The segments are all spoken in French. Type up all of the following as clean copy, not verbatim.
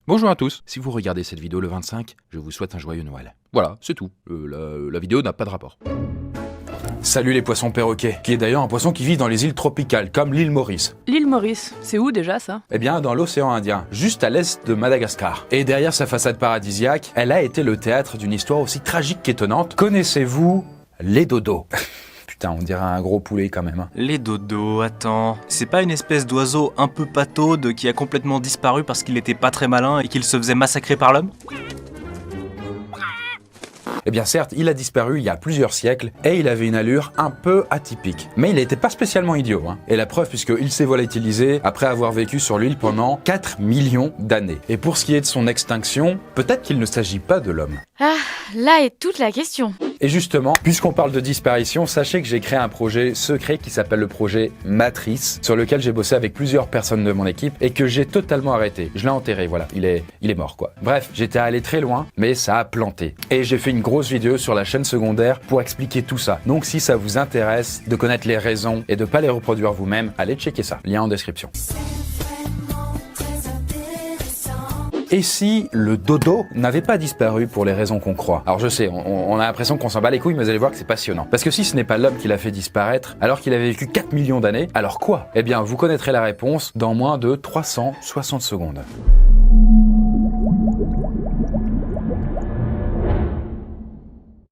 Bonjour à tous, si vous regardez cette vidéo le 25, je vous souhaite un joyeux Noël. Voilà, c'est tout, la vidéo n'a pas de rapport. Salut les poissons perroquets, qui est d'ailleurs un poisson qui vit dans les îles tropicales, comme l'île Maurice. L'île Maurice, c'est où déjà ça? Eh bien, dans l'océan Indien, juste à l'est de Madagascar. Et derrière sa façade paradisiaque, elle a été le théâtre d'une histoire aussi tragique qu'étonnante. Connaissez-vous les dodos? Putain, on dirait un gros poulet quand même. Les dodos, attends. C'est pas une espèce d'oiseau un peu pataude qui a complètement disparu parce qu'il était pas très malin et qu'il se faisait massacrer par l'homme? Eh bien certes, il a disparu il y a plusieurs siècles et il avait une allure un peu atypique. Mais il n'était pas spécialement idiot, hein. Et la preuve puisqu'il s'est volatilisé après avoir vécu sur l'île pendant 4 millions d'années. Et pour ce qui est de son extinction, peut-être qu'il ne s'agit pas de l'homme. Ah, là est toute la question. Et justement, puisqu'on parle de disparition, sachez que j'ai créé un projet secret qui s'appelle le projet Matrice, sur lequel j'ai bossé avec plusieurs personnes de mon équipe et que j'ai totalement arrêté. Je l'ai enterré, voilà, il est mort quoi. Bref, j'étais allé très loin, mais ça a planté. Et j'ai fait une grosse vidéo sur la chaîne secondaire pour expliquer tout ça. Donc si ça vous intéresse de connaître les raisons et de pas les reproduire vous-même, allez checker ça, lien en description. Et si le dodo n'avait pas disparu pour les raisons qu'on croit? Alors je sais, on a l'impression qu'on s'en bat les couilles, mais vous allez voir que c'est passionnant. Parce que si ce n'est pas l'homme qui l'a fait disparaître, alors qu'il avait vécu 4 millions d'années, alors quoi? Eh bien, vous connaîtrez la réponse dans moins de 360 secondes.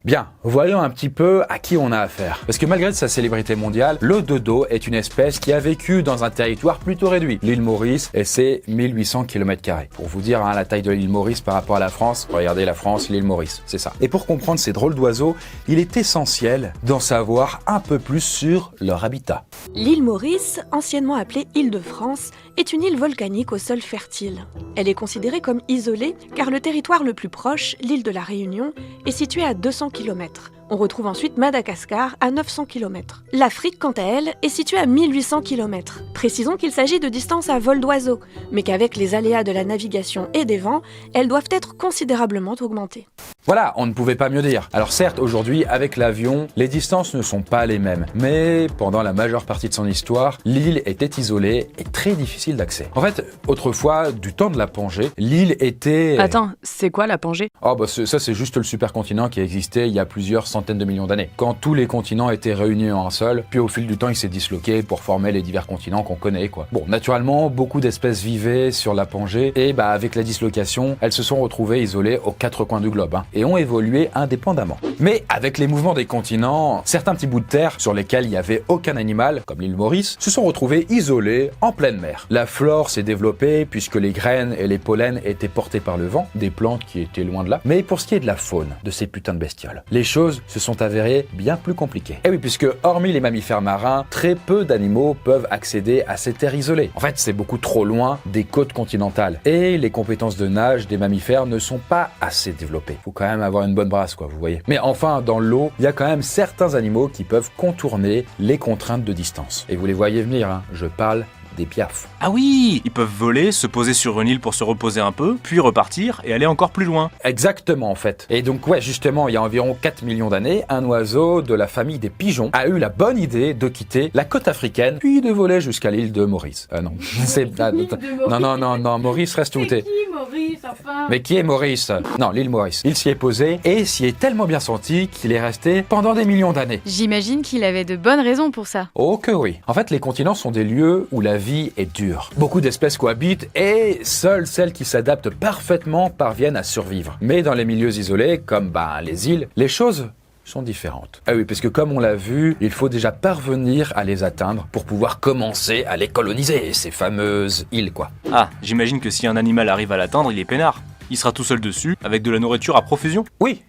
Bien, voyons un petit peu à qui on a affaire. Parce que malgré sa célébrité mondiale, le dodo est une espèce qui a vécu dans un territoire plutôt réduit. L'île Maurice et ses 1800 km². Pour vous dire la taille de l'île Maurice par rapport à la France, regardez la France, l'île Maurice, c'est ça. Et pour comprendre ces drôles d'oiseaux, il est essentiel d'en savoir un peu plus sur leur habitat. L'île Maurice, anciennement appelée Île-de-France, est une île volcanique au sol fertile. Elle est considérée comme isolée car le territoire le plus proche, l'île de la Réunion, est situé à 200 km. On retrouve ensuite Madagascar à 900 km. L'Afrique, quant à elle, est située à 1800 km. Précisons qu'il s'agit de distances à vol d'oiseau, mais qu'avec les aléas de la navigation et des vents, elles doivent être considérablement augmentées. Voilà, on ne pouvait pas mieux dire. Alors certes, aujourd'hui, avec l'avion, les distances ne sont pas les mêmes. Mais pendant la majeure partie de son histoire, l'île était isolée et très difficile d'accès. En fait, autrefois, du temps de la Pangée, l'île était... Attends, c'est quoi la Pangée? Oh bah ça c'est juste le supercontinent qui existait il y a plusieurs centaines de millions d'années. Quand tous les continents étaient réunis en un seul, puis au fil du temps il s'est disloqué pour former les divers continents qu'on connaît quoi. Bon, naturellement, beaucoup d'espèces vivaient sur la Pangée et bah avec la dislocation, elles se sont retrouvées isolées aux quatre coins du globe et ont évolué indépendamment. Mais avec les mouvements des continents, certains petits bouts de terre sur lesquels il n'y avait aucun animal, comme l'île Maurice, se sont retrouvés isolés en pleine mer. La flore s'est développée puisque les graines et les pollens étaient portés par le vent, des plantes qui étaient loin de là. Mais pour ce qui est de la faune de ces putains de bestioles, les choses se sont avérées bien plus compliquées. Et oui, puisque hormis les mammifères marins, très peu d'animaux peuvent accéder à ces terres isolées. En fait, c'est beaucoup trop loin des côtes continentales. Et les compétences de nage des mammifères ne sont pas assez développées. Faut quand même avoir une bonne brasse, quoi, vous voyez. Mais enfin, dans l'eau, il y a quand même certains animaux qui peuvent contourner les contraintes de distance. Et vous les voyez venir, hein, je parle des piafs. Ah oui, ils peuvent voler, se poser sur une île pour se reposer un peu, puis repartir et aller encore plus loin. Exactement en fait. Et donc ouais, justement, il y a environ 4 millions d'années, un oiseau de la famille des pigeons a eu la bonne idée de quitter la côte africaine, puis de voler jusqu'à l'île de Maurice. Non, c'est... non, Maurice reste où t'es. Maurice, enfin. Mais qui est Maurice? Non, l'île Maurice. Il s'y est posé et s'y est tellement bien senti qu'il est resté pendant des millions d'années. J'imagine qu'il avait de bonnes raisons pour ça. Oh que oui. En fait, les continents sont des lieux où la vie est dure. Beaucoup d'espèces cohabitent et seules celles qui s'adaptent parfaitement parviennent à survivre. Mais dans les milieux isolés, comme les îles, les choses sont différentes. Ah oui, parce que comme on l'a vu, il faut déjà parvenir à les atteindre pour pouvoir commencer à les coloniser, ces fameuses îles quoi. Ah, j'imagine que si un animal arrive à l'atteindre, il est peinard. Il sera tout seul dessus, avec de la nourriture à profusion. Oui,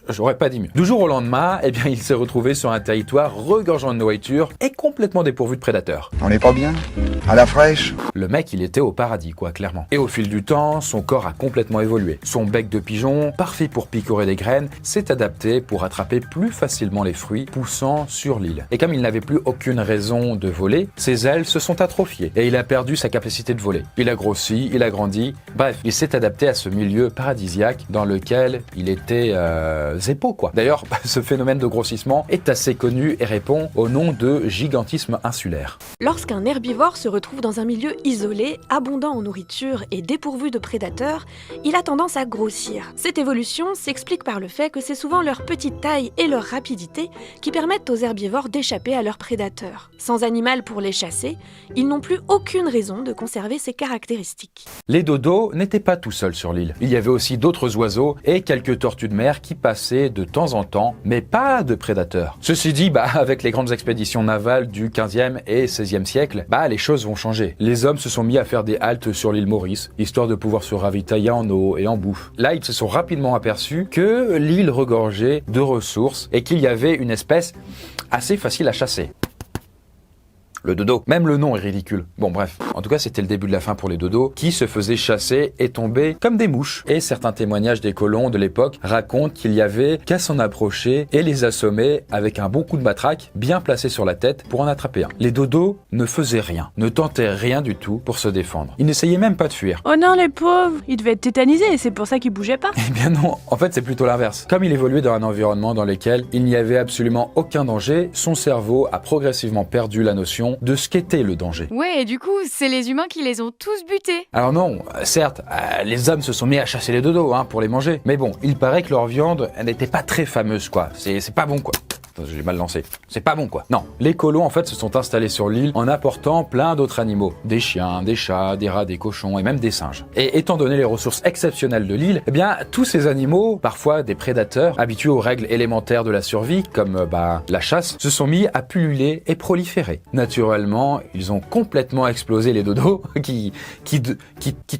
j'aurais pas dit mieux. Du jour au lendemain, eh bien, il s'est retrouvé sur un territoire regorgeant de nourriture et complètement dépourvu de prédateurs. On n'est pas bien? À la fraîche? Le mec, il était au paradis, quoi, clairement. Et au fil du temps, son corps a complètement évolué. Son bec de pigeon, parfait pour picorer des graines, s'est adapté pour attraper plus facilement les fruits poussant sur l'île. Et comme il n'avait plus aucune raison de voler, ses ailes se sont atrophiées et il a perdu sa capacité de voler. Il a grossi, il a grandi, bref, il s'est adapté à ce milieu paradisiaque dans lequel il était épaules, quoi. D'ailleurs, ce phénomène de grossissement est assez connu et répond au nom de gigantisme insulaire. Lorsqu'un herbivore se retrouve dans un milieu isolé, abondant en nourriture et dépourvu de prédateurs, il a tendance à grossir. Cette évolution s'explique par le fait que c'est souvent leur petite taille et leur rapidité qui permettent aux herbivores d'échapper à leurs prédateurs. Sans animal pour les chasser, ils n'ont plus aucune raison de conserver ces caractéristiques. Les dodos n'étaient pas tout seuls sur l'île. Il y avait aussi d'autres oiseaux et quelques tortues de mer qui passaient de temps en temps, mais pas de prédateurs. Ceci dit, avec les grandes expéditions navales du 15e et 16e siècle, les choses vont changer. Les hommes se sont mis à faire des haltes sur l'île Maurice, histoire de pouvoir se ravitailler en eau et en bouffe. Là, ils se sont rapidement aperçus que l'île regorgeait de ressources et qu'il y avait une espèce assez facile à chasser. Le dodo. Même le nom est ridicule. Bon bref, en tout cas c'était le début de la fin pour les dodos, qui se faisaient chasser et tomber comme des mouches. Et certains témoignages des colons de l'époque racontent qu'il y avait qu'à s'en approcher et les assommer avec un bon coup de matraque bien placé sur la tête pour en attraper un. Les dodos ne faisaient rien, ne tentaient rien du tout pour se défendre. Ils n'essayaient même pas de fuir. Oh non, les pauvres, ils devaient être tétanisés, c'est pour ça qu'ils bougeaient pas. Eh bien non, en fait c'est plutôt l'inverse. Comme il évoluait dans un environnement dans lequel il n'y avait absolument aucun danger, son cerveau a progressivement perdu la notion de ce qu'était le danger. Ouais, et du coup, c'est les humains qui les ont tous butés. Alors non, certes, les hommes se sont mis à chasser les dodos pour les manger, mais bon, il paraît que leur viande n'était pas très fameuse, quoi. C'est pas bon, quoi. J'ai mal lancé. C'est pas bon, quoi. Non, les colons, en fait, se sont installés sur l'île en apportant plein d'autres animaux. Des chiens, des chats, des rats, des cochons et même des singes. Et étant donné les ressources exceptionnelles de l'île, eh bien, tous ces animaux, parfois des prédateurs, habitués aux règles élémentaires de la survie, comme la chasse, se sont mis à pulluler et proliférer. Naturellement, ils ont complètement explosé les dodos qui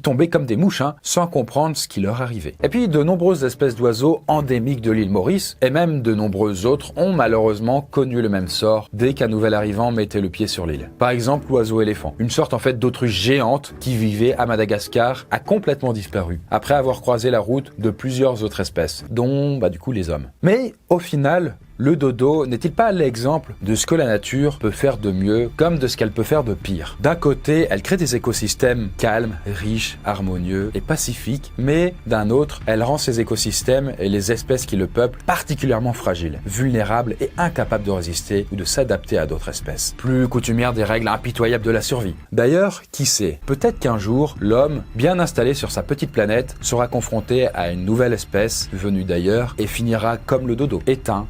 tombaient comme des mouches, sans comprendre ce qui leur arrivait. Et puis, de nombreuses espèces d'oiseaux endémiques de l'île Maurice, et même de nombreux autres, ont malheureusement connu le même sort dès qu'un nouvel arrivant mettait le pied sur l'île. Par exemple, l'oiseau éléphant, une sorte en fait d'autruche géante qui vivait à Madagascar, a complètement disparu, après avoir croisé la route de plusieurs autres espèces, dont du coup les hommes. Mais au final, le dodo n'est-il pas l'exemple de ce que la nature peut faire de mieux, comme de ce qu'elle peut faire de pire? D'un côté, elle crée des écosystèmes calmes, riches, harmonieux et pacifiques, mais d'un autre, elle rend ces écosystèmes et les espèces qui le peuplent particulièrement fragiles, vulnérables et incapables de résister ou de s'adapter à d'autres espèces. Plus coutumière des règles impitoyables de la survie. D'ailleurs, qui sait, peut-être qu'un jour, l'homme, bien installé sur sa petite planète, sera confronté à une nouvelle espèce venue d'ailleurs et finira comme le dodo, éteint,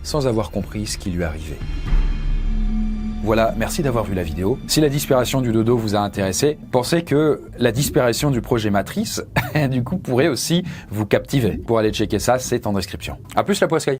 sans avoir compris ce qui lui arrivait. Voilà, merci d'avoir vu la vidéo. Si la disparition du dodo vous a intéressé, pensez que la disparition du projet Matrice, du coup, pourrait aussi vous captiver. Pour aller checker ça, c'est en description. A plus la poiscaille.